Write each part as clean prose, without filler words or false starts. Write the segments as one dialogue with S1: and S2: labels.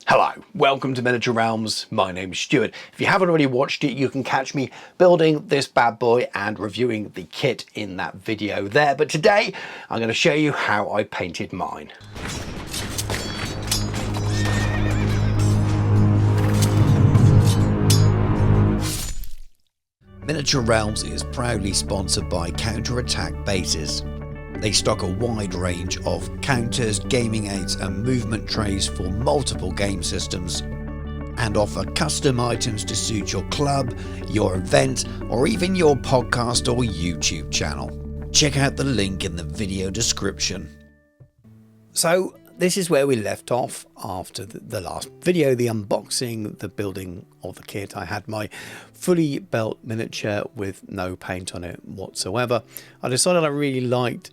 S1: Hello, welcome to Miniature Realms. My name is Stuart. If you haven't already watched it, you can catch me building this bad boy and reviewing the kit in that video there. But today, I'm going to show you how I painted mine. Miniature Realms is proudly sponsored by Counter-Attack Bases. They stock a wide range of counters, gaming aids and movement trays for multiple game systems and offer custom items to suit your club, your event or even your podcast or YouTube channel. Check out the link in the video description. So this is where we left off after the last video, the unboxing, the building of the kit. I had my fully built miniature with no paint on it whatsoever. I decided I really liked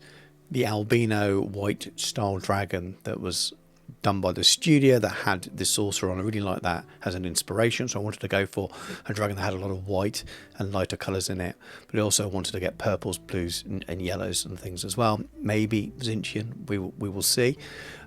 S1: the albino white style dragon that was done by the studio that had the saucer on. I really like that as an inspiration, so I wanted to go for a dragon that had a lot of white and lighter colours in it, but I also wanted to get purples, blues and yellows and things as well. Maybe Zinchian, we will see.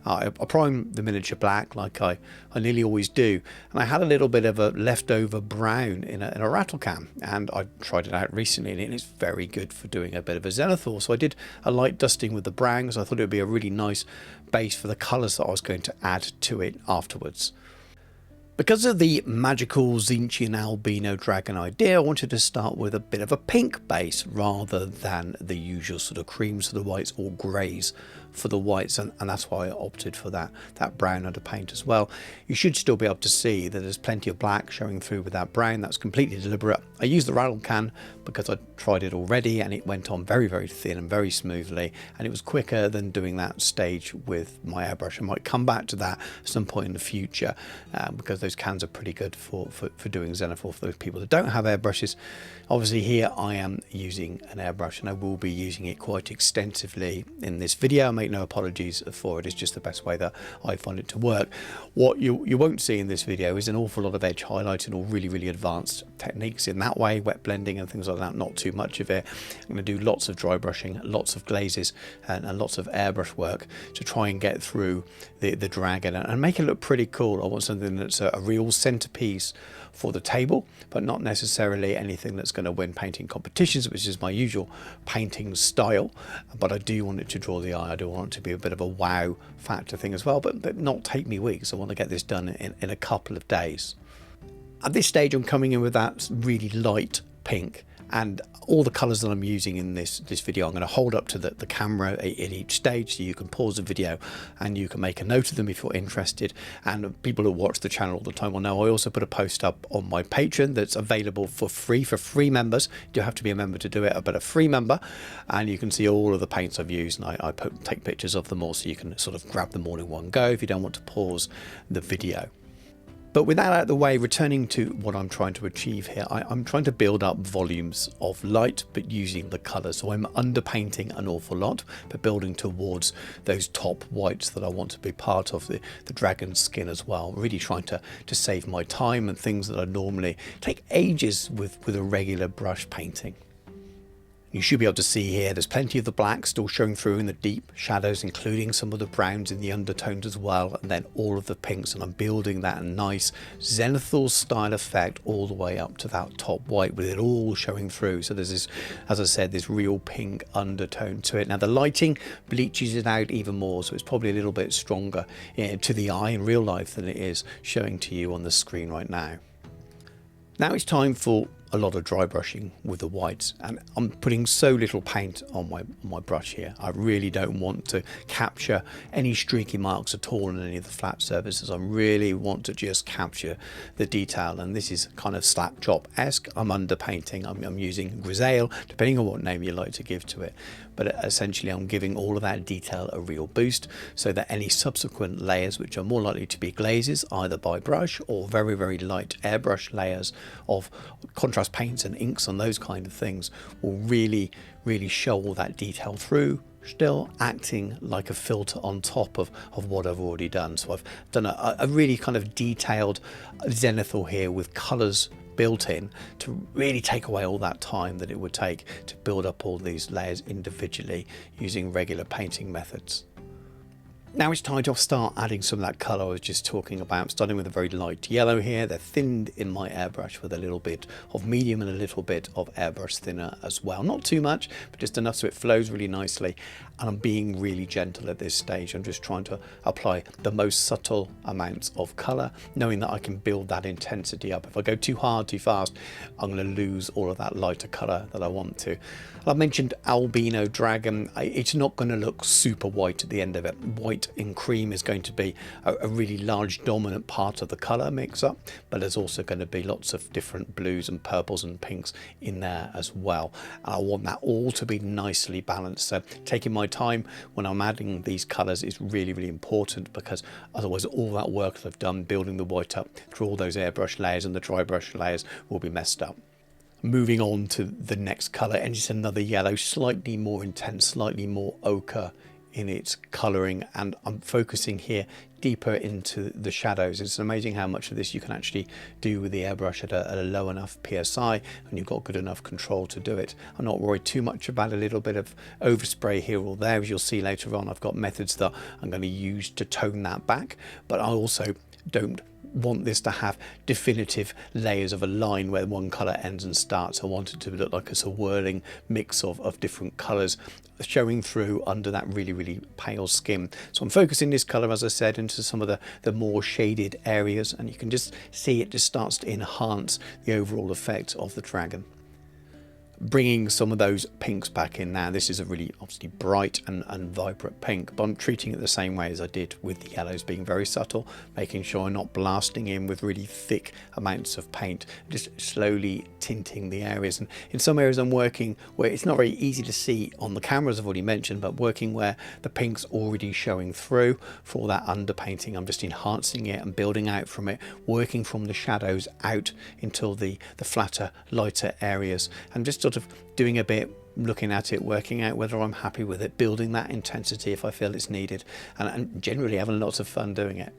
S1: I primed the miniature black like I nearly always do, and I had a little bit of a leftover brown in a rattle can, and I tried it out recently and it's very good for doing a bit of a Zenithal. So I did a light dusting with the brown because I thought it would be a really nice base for the colours that I was going to add to it afterwards. Because of the magical Zinchian albino dragon idea, I wanted to start with a bit of a pink base rather than the usual sort of creams for the whites or greys for the whites, and that's why I opted for that brown underpaint as well. You should still be able to see that there's plenty of black showing through with that brown. That's completely deliberate. I used the rattle can because I tried it already and it went on very, very thin and very smoothly, and it was quicker than doing that stage with my airbrush. I might come back to that at some point in the future because those cans are pretty good for doing Zenithal for those people that don't have airbrushes. Obviously here I am using an airbrush and I will be using it quite extensively in this video. I make no apologies for it, it's just the best way that I find it to work. What you won't see in this video is an awful lot of edge highlighting or really advanced techniques in that way, wet blending and things like that, not too much of it. I'm going to do lots of dry brushing, lots of glazes and lots of airbrush work to try and get through the dragon and make it look pretty cool. I want something that's a real centerpiece for the table, but not necessarily anything that's going to win painting competitions, which is my usual painting style. But I do want it to draw the eye. I do want it to be a bit of a wow factor thing as well, but not take me weeks. I want to get this done in a couple of days. At this stage, I'm coming in with that really light pink, and all the colours that I'm using in this video, I'm going to hold up to the camera at each stage so you can pause the video and you can make a note of them if you're interested. And people who watch the channel all the time will know I also put a post up on my Patreon that's available for free members. You do have to be a member to do it, but a free member, and you can see all of the paints I've used, and I take pictures of them all so you can sort of grab them all in one go if you don't want to pause the video. But with that out of the way, returning to what I'm trying to achieve here, I'm trying to build up volumes of light, but using the colours. So I'm underpainting an awful lot, but building towards those top whites that I want to be part of the dragon's skin as well. Really trying to save my time and things that I normally take ages with a regular brush painting. You should be able to see here there's plenty of the black still showing through in the deep shadows, including some of the browns in the undertones as well, and then all of the pinks, and I'm building that nice Zenithal style effect all the way up to that top white with it all showing through. So there's this, as I said, this real pink undertone to it. Now the lighting bleaches it out even more, so it's probably a little bit stronger to the eye in real life than it is showing to you on the screen right now. Now it's time for a lot of dry brushing with the whites, and I'm putting so little paint on my brush here. I really don't want to capture any streaky marks at all on any of the flat surfaces. I really want to just capture the detail, and this is kind of slap chop-esque. I'm underpainting, I'm using grisaille, depending on what name you like to give to it, but essentially I'm giving all of that detail a real boost so that any subsequent layers, which are more likely to be glazes either by brush or very light airbrush layers of contrast paints and inks and those kind of things, will really show all that detail through, still acting like a filter on top of what I've already done. So I've done a really kind of detailed Zenithal here with colours built in to really take away all that time that it would take to build up all these layers individually using regular painting methods. Now it's time to start adding some of that colour I was just talking about, starting with a very light yellow here. They're thinned in my airbrush with a little bit of medium and a little bit of airbrush thinner as well. Not too much, but just enough so it flows really nicely. And I'm being really gentle at this stage. I'm just trying to apply the most subtle amounts of colour, knowing that I can build that intensity up. If I go too hard, too fast, I'm going to lose all of that lighter colour that I want to. I mentioned albino dragon. It's not going to look super white at the end of it. White in cream is going to be a really large dominant part of the colour mix up, but there's also going to be lots of different blues and purples and pinks in there as well. And I want that all to be nicely balanced. So taking my time when I'm adding these colours is really, really important, because otherwise all that work that I've done building the white up through all those airbrush layers and the dry brush layers will be messed up. Moving on to the next colour, and it's another yellow, slightly more intense, slightly more ochre in its colouring, and I'm focusing here deeper into the shadows. It's amazing how much of this you can actually do with the airbrush at a low enough PSI, and you've got good enough control to do it. I'm not worried too much about a little bit of overspray here or there. As you'll see later on, I've got methods that I'm going to use to tone that back, but I also don't want this to have definitive layers of a line where one colour ends and starts. I want it to look like it's a whirling mix of different colours showing through under that really, really pale skin. So I'm focusing this colour, as I said, into some of the more shaded areas, and you can just see it just starts to enhance the overall effect of the dragon. Bringing some of those pinks back in now. This is a really obviously bright and vibrant pink, but I'm treating it the same way as I did with the yellows, being very subtle, making sure I'm not blasting in with really thick amounts of paint, just slowly tinting the areas. And in some areas I'm working where it's not very easy to see on the cameras, I've already mentioned, but working where the pink's already showing through. For all that underpainting, I'm just enhancing it and building out from it, working from the shadows out until the flatter, lighter areas, and just sort of doing a bit, looking at it, working out whether I'm happy with it, building that intensity if I feel it's needed, and generally having lots of fun doing it.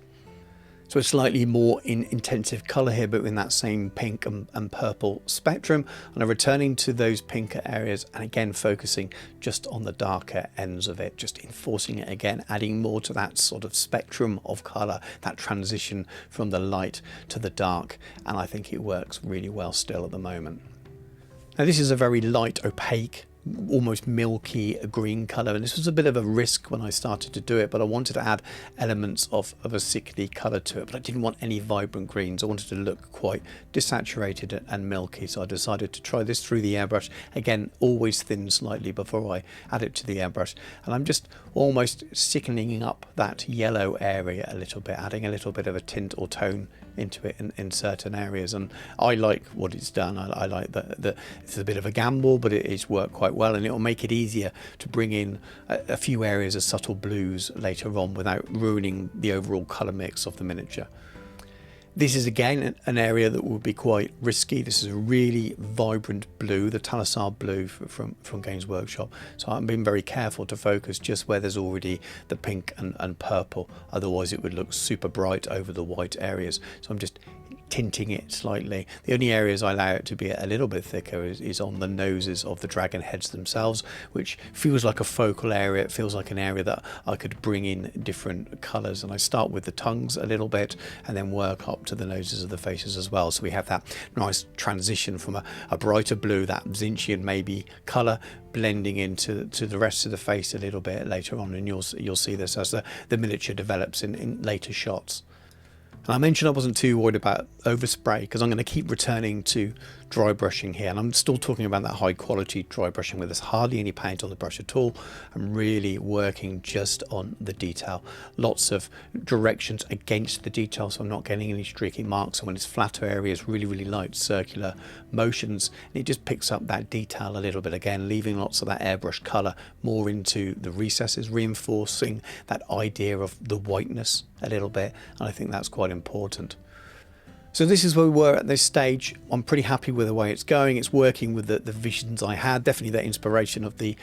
S1: So a slightly more intensive colour here, but in that same pink and purple spectrum, and I'm returning to those pinker areas and again focusing just on the darker ends of it, just enforcing it again, adding more to that sort of spectrum of colour, that transition from the light to the dark, and I think it works really well still at the moment. Now this is a very light, opaque, almost milky green colour, and this was a bit of a risk when I started to do it, but I wanted to add elements of a sickly colour to it, but I didn't want any vibrant greens. I wanted to look quite desaturated and milky, so I decided to try this through the airbrush. Again, always thin slightly before I add it to the airbrush, and I'm just almost sickening up that yellow area a little bit, adding a little bit of a tint or tone into it in certain areas, and I like what it's done. I like that it's a bit of a gamble, but it's worked quite well, and it will make it easier to bring in a few areas of subtle blues later on without ruining the overall colour mix of the miniature. This is again an area that will be quite risky. This is a really vibrant blue, the Talisar blue from Games Workshop. So I'm being very careful to focus just where there's already the pink and purple. Otherwise it would look super bright over the white areas. So I'm just tinting it slightly. The only areas I allow it to be a little bit thicker is on the noses of the dragon heads themselves, which feels like a focal area. It feels like an area that I could bring in different colours, and I start with the tongues a little bit and then work up to the noses of the faces as well. So we have that nice transition from a brighter blue, that Zinchian maybe colour, blending into the rest of the face a little bit later on, and you'll see this as the miniature develops in later shots. And I mentioned I wasn't too worried about overspray because I'm going to keep returning to dry brushing here, and I'm still talking about that high quality dry brushing where there's hardly any paint on the brush at all. I'm really working just on the detail, lots of directions against the detail, so I'm not getting any streaky marks. And when it's flatter areas, really light circular motions, and it just picks up that detail a little bit, again leaving lots of that airbrush color more into the recesses, reinforcing that idea of the whiteness a little bit, and I think that's quite important. So this is where we were at this stage. I'm pretty happy with the way it's going. It's working with the visions I had. Definitely that inspiration of the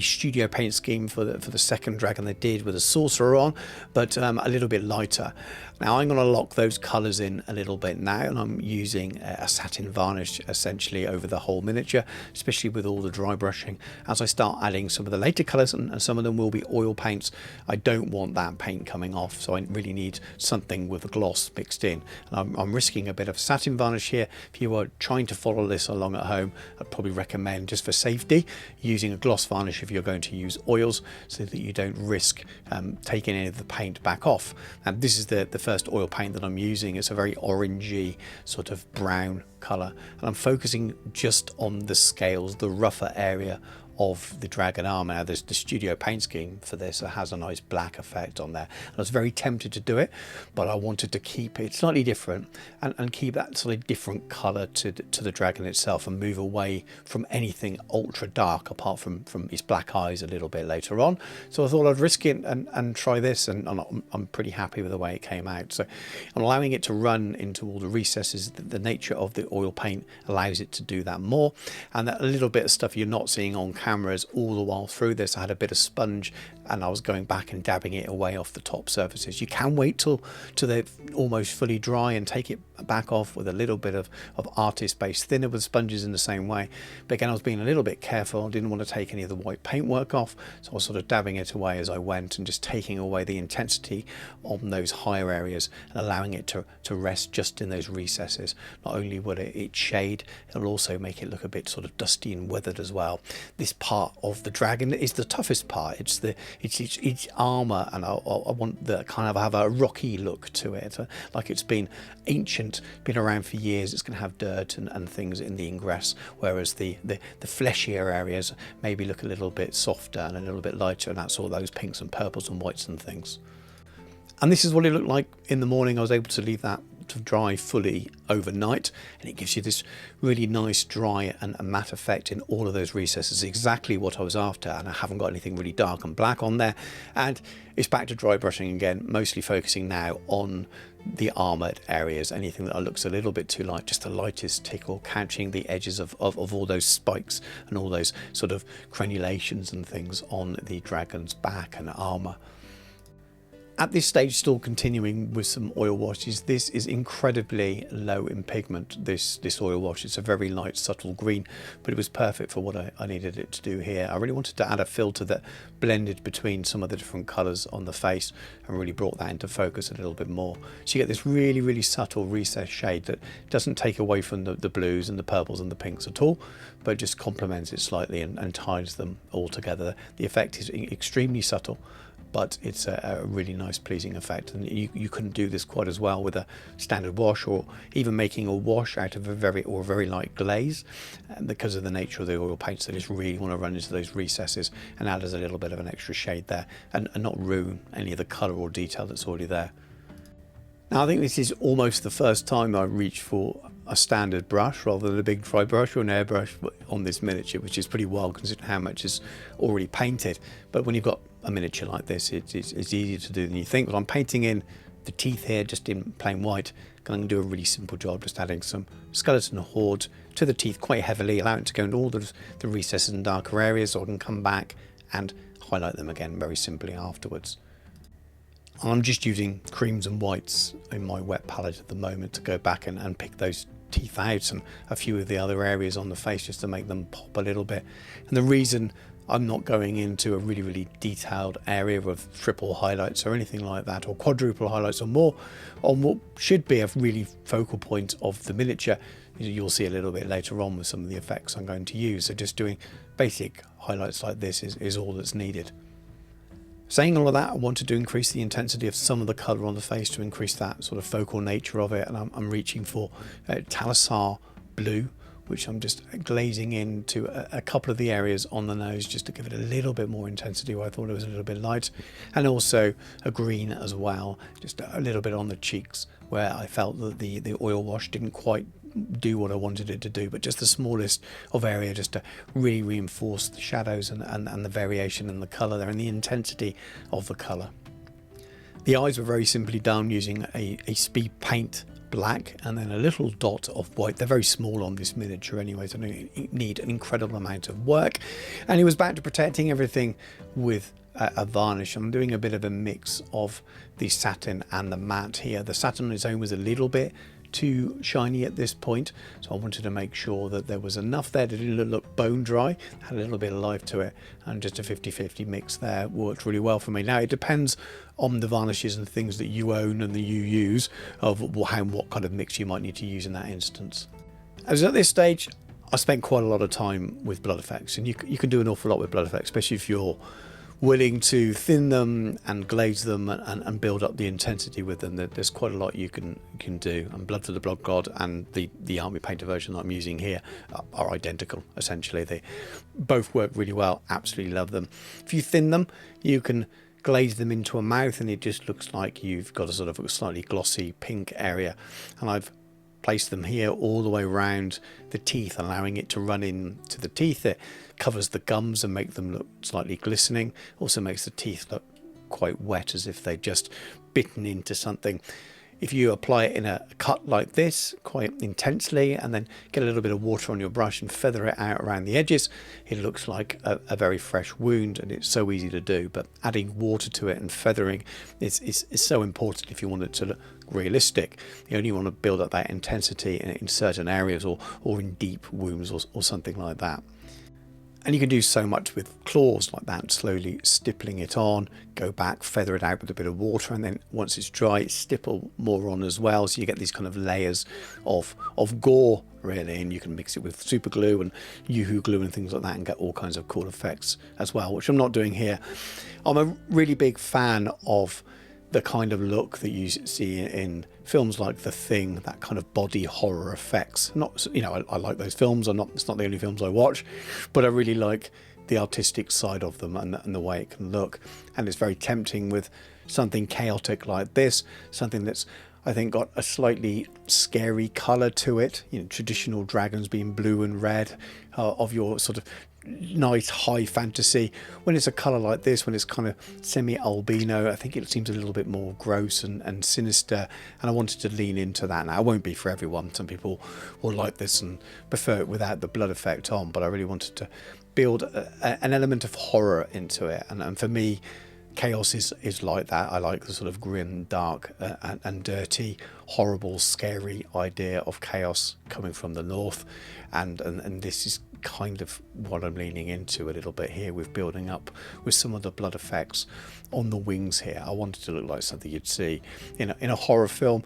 S1: studio paint scheme for the second dragon they did with a sorcerer on, but a little bit lighter. Now I'm going to lock those colours in a little bit now, and I'm using a satin varnish essentially over the whole miniature, especially with all the dry brushing. As I start adding some of the later colours, and some of them will be oil paints, I don't want that paint coming off, so I really need something with a gloss mixed in. And I'm risking a bit of satin varnish here. If you are trying to follow this along at home, I'd probably recommend, just for safety, using a gloss varnish if you're going to use oils, so that you don't risk taking any of the paint back off. And this is the first oil paint that I'm using. It's a very orangey sort of brown colour, and I'm focusing just on the scales, the rougher area of the dragon armor. Now there's the studio paint scheme for this that has a nice black effect on there, and I was very tempted to do it, but I wanted to keep it slightly different and keep that sort of different color to the dragon itself, and move away from anything ultra dark apart from his black eyes a little bit later on. So I thought I'd risk it and try this, and I'm pretty happy with the way it came out. So I'm allowing it to run into all the recesses. The nature of the oil paint allows it to do that more, and that little bit of stuff you're not seeing on cameras all the while through this. I had a bit of sponge and I was going back and dabbing it away off the top surfaces. You can wait till they're almost fully dry and take it back off with a little bit of artist base thinner with sponges in the same way. But again, I was being a little bit careful. I didn't want to take any of the white paintwork off, so I was sort of dabbing it away as I went and just taking away the intensity on those higher areas and allowing it to rest just in those recesses. Not only will it shade, it'll also make it look a bit sort of dusty and weathered as well. This part of the dragon is the toughest part. It's armor, and I want the kind of have a rocky look to it, like it's been ancient, been around for years. It's going to have dirt and things in the ingress, whereas the fleshier areas maybe look a little bit softer and a little bit lighter, and that's all those pinks and purples and whites and things. And this is what it looked like in the morning. I was able to leave that to dry fully overnight, and it gives you this really nice dry and matte effect in all of those recesses. Exactly what I was after, and I haven't got anything really dark and black on there. And it's back to dry brushing again, mostly focusing now on the armored areas. Anything that looks a little bit too light, just the lightest tickle, catching the edges of all those spikes and all those sort of crenulations and things on the dragon's back and armor. At this stage, still continuing with some oil washes. This is incredibly low in pigment, this oil wash. It's a very light, subtle green, but it was perfect for what I needed it to do here. I really wanted to add a filter that blended between some of the different colours on the face and really brought that into focus a little bit more. So you get this really, really subtle recessed shade that doesn't take away from the blues and the purples and the pinks at all, but just complements it slightly and ties them all together. The effect is extremely subtle, but it's a really nice, pleasing effect, and you couldn't do this quite as well with a standard wash, or even making a wash out of a very light glaze, because of the nature of the oil paints. They just really want to run into those recesses and add as a little bit of an extra shade there, and not ruin any of the colour or detail that's already there. Now I think this is almost the first time I reached for a standard brush rather than a big dry brush or an airbrush on this miniature, which is pretty wild considering how much is already painted. But when you've got a miniature like this, it's easier to do than you think. But I'm painting in the teeth here just in plain white. I'm going to do a really simple job, just adding some skeleton horde to the teeth quite heavily, allowing it to go into all the recesses and darker areas, so I can come back and highlight them again very simply afterwards. I'm just using creams and whites in my wet palette at the moment to go back and pick those teeth out and a few of the other areas on the face, just to make them pop a little bit. And the reason I'm not going into a really detailed area of triple highlights or anything like that, or quadruple highlights, or more on what should be a really focal point of the miniature, you'll see a little bit later on with some of the effects I'm going to use. So just doing basic highlights like this is all that's needed. Saying all of that, I wanted to increase the intensity of some of the colour on the face to increase that sort of focal nature of it, and I'm reaching for Talisar blue, which I'm just glazing into a couple of the areas on the nose, just to give it a little bit more intensity where I thought it was a little bit light, and also a green as well, just a little bit on the cheeks where I felt that the oil wash didn't quite do what I wanted it to do, but just the smallest of area, just to really reinforce the shadows and the variation in the colour there and the intensity of the colour. The eyes were very simply done using a speed paint black and then a little dot of white. They're very small on this miniature anyway, so they need an incredible amount of work. And he was back to protecting everything with a varnish. I'm doing a bit of a mix of the satin and the matte here. The satin on its own was a little bit too shiny at this point, so I wanted to make sure that there was enough there that it didn't look bone dry, had a little bit of life to it, and just a 50-50 mix there worked really well for me. Now it depends on the varnishes and things that you own and that you use of what kind of mix you might need to use in that instance. As at this stage, I spent quite a lot of time with blood effects, and you can do an awful lot with blood effects, especially if you're willing to thin them and glaze them and build up the intensity with them. There's quite a lot you can do, and Blood for the Blood God and the Army Painter version that I'm using here are identical essentially. They both work really well, absolutely love them. If you thin them, you can glaze them into a mouth and it just looks like you've got a sort of a slightly glossy pink area, and I've place them here all the way around the teeth, allowing it to run into the teeth. It covers the gums and make them look slightly glistening. Also makes the teeth look quite wet, as if they've just bitten into something. If you apply it in a cut like this quite intensely and then get a little bit of water on your brush and feather it out around the edges, it looks like a very fresh wound, and it's so easy to do. But adding water to it and feathering is so important if you want it to look realistic. You only want to build up that intensity in certain areas or in deep wounds or something like that. And you can do so much with claws like that, slowly stippling it on, go back, feather it out with a bit of water, and then once it's dry, stipple more on as well. So you get these kind of layers of gore, really, and you can mix it with super glue and Yoo-hoo glue and things like that and get all kinds of cool effects as well, which I'm not doing here. I'm a really big fan of the kind of look that you see in films like The Thing, that kind of body horror effects. Not, you know, I like those films. It's not the only films I watch, but I really like the artistic side of them and the way it can look. And it's very tempting with something chaotic like this, something that's, I think, got a slightly scary colour to it. You know, traditional dragons being blue and red, of your sort of nice high fantasy. When it's a colour like this, when it's kind of semi-albino, I think it seems a little bit more gross and sinister, and I wanted to lean into that. Now, it won't be for everyone. Some people will like this and prefer it without the blood effect on, but I really wanted to build an element of horror into it, and for me, chaos is like that. I like the sort of grim, dark and dirty, horrible, scary idea of chaos coming from the north, and this is kind of what I'm leaning into a little bit here with building up with some of the blood effects on the wings here. I wanted to look like something you'd see in a horror film,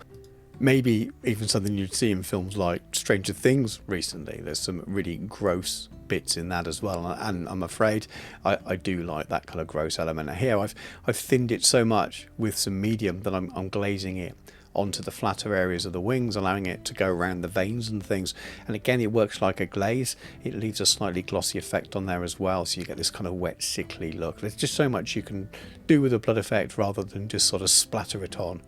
S1: maybe even something you'd see in films like Stranger Things recently. There's some really gross bits in that as well, and I'm afraid I do like that kind of gross element. Here I've thinned it so much with some medium that I'm glazing it onto the flatter areas of the wings, allowing it to go around the veins and things, and again it works like a glaze. It leaves a slightly glossy effect on there as well, so you get this kind of wet, sickly look. There's just so much you can do with a blood effect rather than just sort of splatter it on.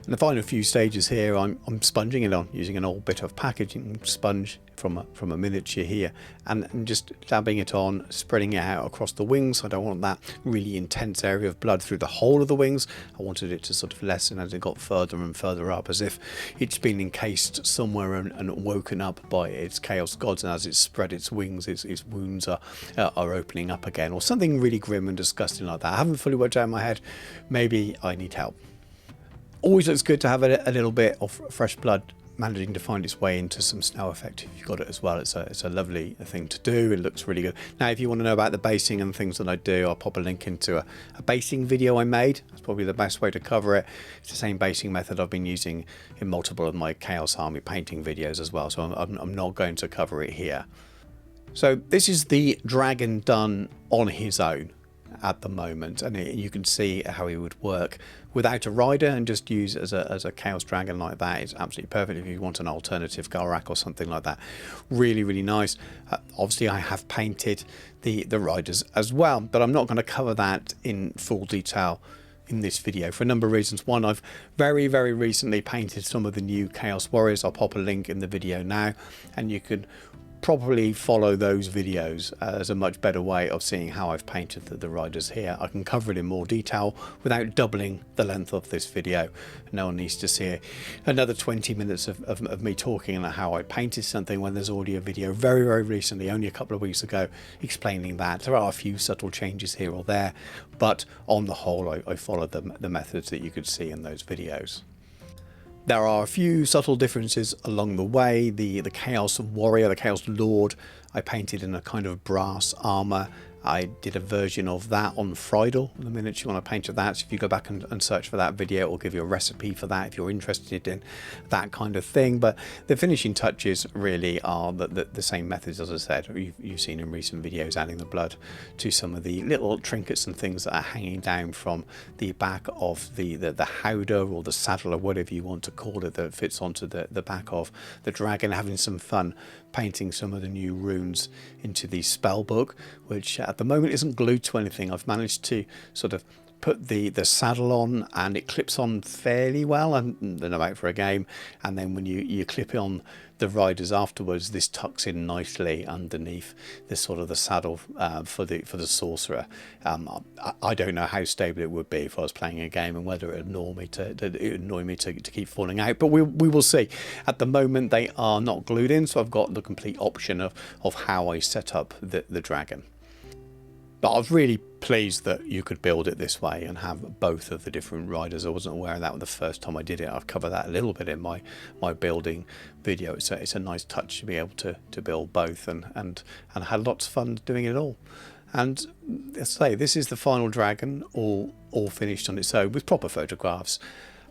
S1: In the final few stages here, I'm sponging it on using an old bit of packaging sponge from a miniature here, and just dabbing it on, spreading it out across the wings. I don't want that really intense area of blood through the whole of the wings. I wanted it to sort of lessen as it got further and further up, as if it's been encased somewhere and woken up by its chaos gods, and as it's spread its wings, its wounds are opening up again, or something really grim and disgusting like that. I haven't fully worked out in my head. Maybe I need help. Always looks good to have a little bit of fresh blood managing to find its way into some snow effect if you've got it as well. It's a lovely thing to do. It looks really good. Now, if you want to know about the basing and things that I do, I'll pop a link into a basing video I made. That's probably the best way to cover it. It's the same basing method I've been using in multiple of my Chaos Army painting videos as well, so I'm not going to cover it here. So this is the dragon done on his own at the moment, and you can see how he would work without a rider and just use as a chaos dragon like that. It's absolutely perfect if you want an alternative Garak or something like that. Really nice. Obviously I have painted the riders as well, but I'm not going to cover that in full detail in this video for a number of reasons. One, I've very recently painted some of the new Chaos Warriors. I'll pop a link in the video now, and you can
S2: probably follow those videos as a much better way of seeing how I've painted the riders here. I can cover it in more detail without doubling the length of this video. No one needs to see another 20 minutes of me talking about how I painted something when there's already a video very recently, only a couple of weeks ago, explaining that. There are a few subtle changes here or there, but on the whole I followed the methods that you could see in those videos. There are a few subtle differences along the way. The Chaos Warrior, the Chaos Lord, I painted in a kind of brass armour. I did a version of that on Friedel, the miniature when I painted that. So if you go back and search for that video, it will give you a recipe for that if you're interested in that kind of thing. But the finishing touches really are the same methods, as I said, you've seen in recent videos, adding the blood to some of the little trinkets and things that are hanging down from the back of the howdah or the saddle or whatever you want to call it, that fits onto the back of the dragon, having some fun painting some of the new runes into the spell book, which at the moment isn't glued to anything. I've managed to sort of put the saddle on and it clips on fairly well, and then I'm out for a game, and then when you clip it on the riders afterwards, this tucks in nicely underneath this sort of the saddle for the sorcerer. I don't know how stable it would be if I was playing a game and whether it would annoy me to keep falling out, but we will see. At the moment they are not glued in, so I've got the complete option of how I set up the dragon. But I was really pleased that you could build it this way and have both of the different riders. I wasn't aware of that the first time I did it. I've covered that a little bit in my building video. It's a nice touch to be able to build both, and I had lots of fun doing it all. And let's say this is the final dragon, all finished on its own with proper photographs.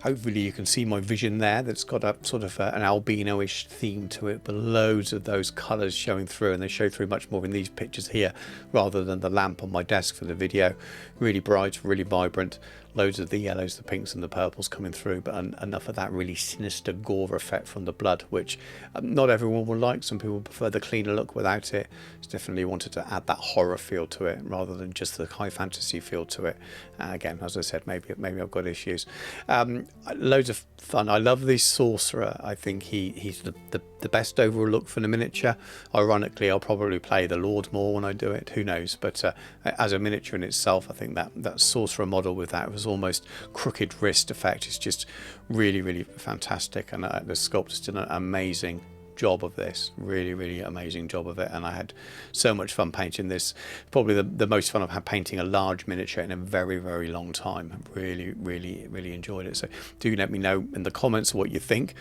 S2: Hopefully you can see my vision there. That's got a sort of an albino-ish theme to it, but loads of those colours showing through, and they show through much more in these pictures here rather than the lamp on my desk for the video. Really bright, really vibrant, loads of the yellows, the pinks and the purples coming through, but enough of that really sinister gore effect from the blood, which not everyone will like. Some people prefer the cleaner look without it. It's definitely wanted to add that horror feel to it rather than just the high fantasy feel to it. Again, as I said, maybe I've got issues. Loads of fun. I love the sorcerer. I think he's the best overall look for the miniature. Ironically, I'll probably play the Lord more when I do it, who knows, but as a miniature in itself, I think that sorcerer model with that was almost crooked wrist effect is just really fantastic, and the sculptor's done an amazing job of this, really amazing job of it, and I had so much fun painting this. Probably the most fun I've had painting a large miniature in a very long time. Really enjoyed it. So do let me know in the comments what you think,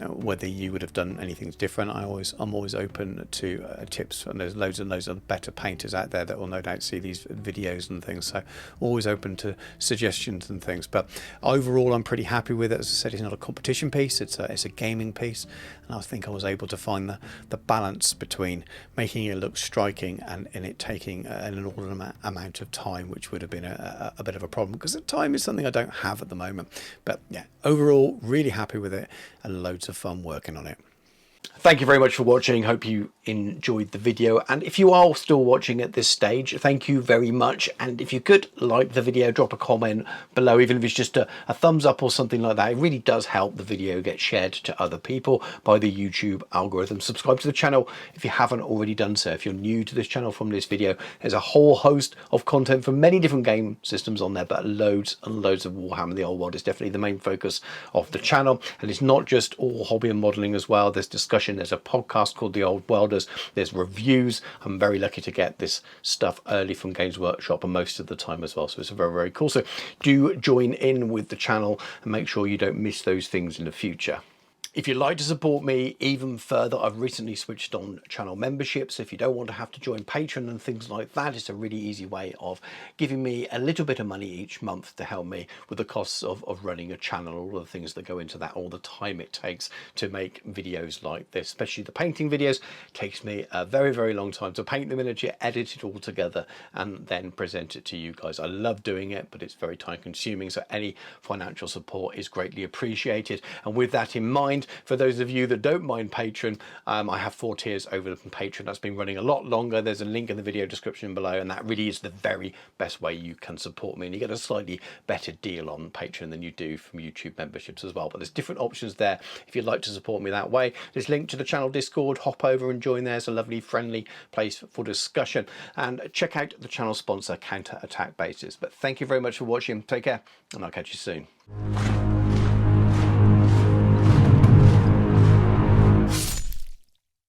S2: whether you would have done anything different. I'm always open to tips, and there's loads and loads of better painters out there that will no doubt see these videos and things, so always open to suggestions and things. But overall I'm pretty happy with it. As I said, it's not a competition piece, it's a gaming piece, and I think I was able to find the balance between making it look striking and in it taking an inordinate amount of time, which would have been a bit of a problem, because the time is something I don't have at the moment. But yeah, overall really happy with it and loads of fun working on it. Thank you very much for watching. Hope you enjoyed the video, and if you are still watching at this stage, thank you very much. And if you could like the video, drop a comment below, even if it's just a thumbs up or something like that. It really does help the video get shared to other people by the YouTube algorithm. Subscribe to the channel if you haven't already done so. If you're new to this channel from this video, there's a whole host of content from many different game systems on there, but loads and loads of Warhammer the Old World is definitely the main focus of the channel. And it's not just all hobby and modelling as well. There's discussion, there's a podcast called The Old Worlders, there's reviews. I'm very lucky to get this stuff early from Games Workshop and most of the time as well, so it's very cool. So do join in with the channel and make sure you don't miss those things in the future. If you'd like to support me even further, I've recently switched on channel memberships. If you don't want to have to join Patreon and things like that, it's a really easy way of giving me a little bit of money each month to help me with the costs of running a channel, all the things that go into that, all the time it takes to make videos like this, especially the painting videos. It takes me a very long time to paint the miniature, edit it all together, and then present it to you guys. I love doing it, but it's very time consuming, so any financial support is greatly appreciated. And with that in mind, And for those of you that don't mind Patreon, I have 4 tiers over on Patreon. That's been running a lot longer. There's a link in the video description below, and that really is the very best way you can support me, and you get a slightly better deal on Patreon than you do from YouTube memberships as well. But there's different options there if you'd like to support me that way. There's a link to the channel Discord. Hop over and join there. It's a lovely friendly place for discussion, and check out the channel sponsor Counter Attack Bases. But thank you very much for watching. Take care, and I'll catch you soon.